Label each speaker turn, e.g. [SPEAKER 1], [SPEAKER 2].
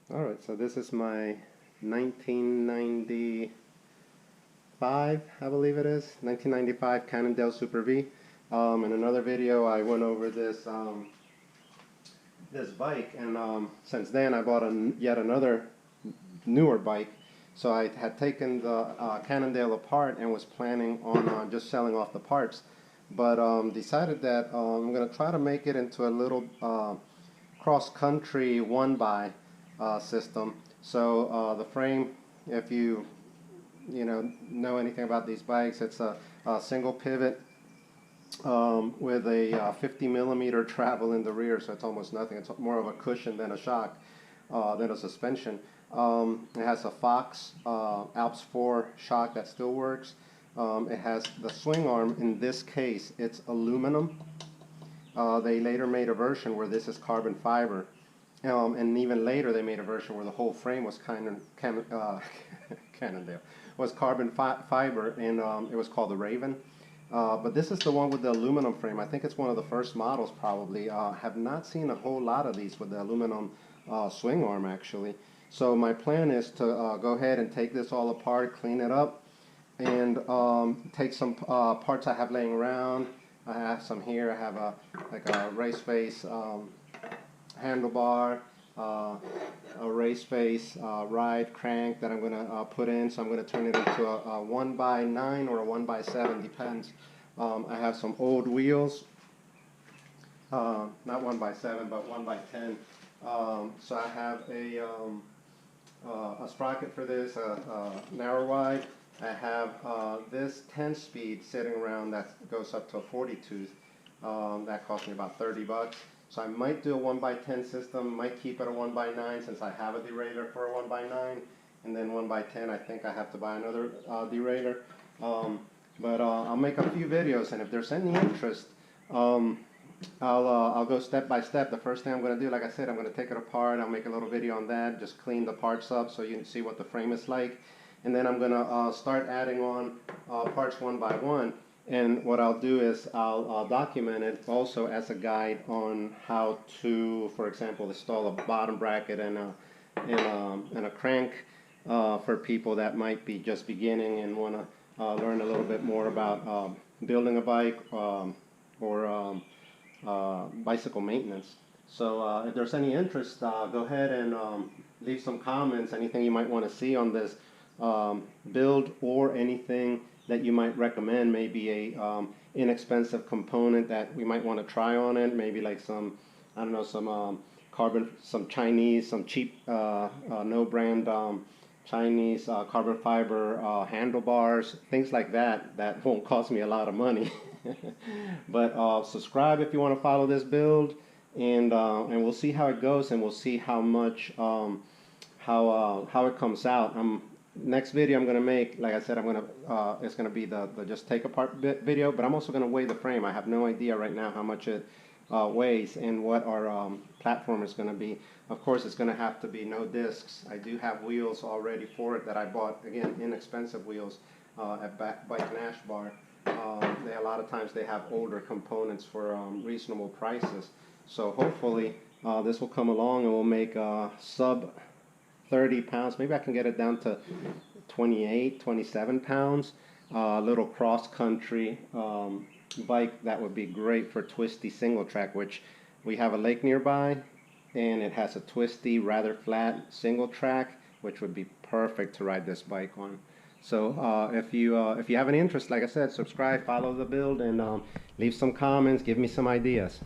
[SPEAKER 1] Alright, so this is my 1995, I believe it is, 1995 Cannondale Super V. In another video I went over this bike, and since then I bought yet another newer bike. So I had taken the Cannondale apart and was planning on just selling off the parts, but decided that I'm going to try to make it into a little cross-country one-by system. So the frame, if you know anything about these bikes, it's a single pivot with a 50 millimeter travel in the rear, so it's almost nothing. It's more of a cushion than a shock, than a suspension. It has a Fox Alps 4 shock that still works. It has the swing arm. In this case, it's aluminum. They later made a version where this is carbon fiber. And even later they made a version where the whole frame was Cannondale, was carbon fiber, and it was called the Raven. But this is the one with the aluminum frame. I think it's one of the first models probably. Have not seen a whole lot of these with the aluminum swing arm actually. So my plan is to go ahead and take this all apart, clean it up, and take some parts I have laying around. I have some here. I have like a race face handlebar, a race face ride crank that I'm going to put in. So I'm going to turn it into a 1x9 or a 1x7, depends. I have some old wheels, not 1x7 but 1x10. So I have a sprocket for this, a narrow wide. I have this 10-speed sitting around that goes up to a 40 tooth. That cost me about 30 bucks. So I might do a 1x10 system, might keep it a 1x9 since I have a derailleur for a 1x9, and then 1x10 I think I have to buy another derailleur. But I'll make a few videos, and if there's any interest, I'll go step by step. The first thing I'm going to do, like I said, I'm going to take it apart. I'll make a little video on that, just clean the parts up so you can see what the frame is like. And then I'm going to start adding on parts one by one. And what I'll do is I'll document it also as a guide on how to, for example, install a bottom bracket and a crank for people that might be just beginning and want to learn a little bit more about building a bike or bicycle maintenance. So if there's any interest, go ahead and leave some comments, anything you might want to see on this build, or anything that you might recommend, maybe a inexpensive component that we might want to try on it, maybe like some, I don't know, some carbon, some Chinese, some cheap no brand Chinese carbon fiber handlebars, things like that, that won't cost me a lot of money. But subscribe if you want to follow this build, and we'll see how it goes, and we'll see how much how it comes out. Next video I'm going to make, like I said, it's going to be the just take apart video, but I'm also going to weigh the frame. I have no idea right now how much it weighs and what our platform is going to be. Of course, it's going to have to be no discs. I do have wheels already for it that I bought, again, inexpensive wheels at Bike Nash Bar. A lot of times they have older components for reasonable prices. So hopefully this will come along and we'll make sub 30 pounds. Maybe I can get it down to 28, 27 pounds. A little cross-country bike that would be great for twisty single track, which we have a lake nearby, and it has a twisty, rather flat single track, which would be perfect to ride this bike on. So if you have any interest, like I said, subscribe, follow the build, and leave some comments, give me some ideas.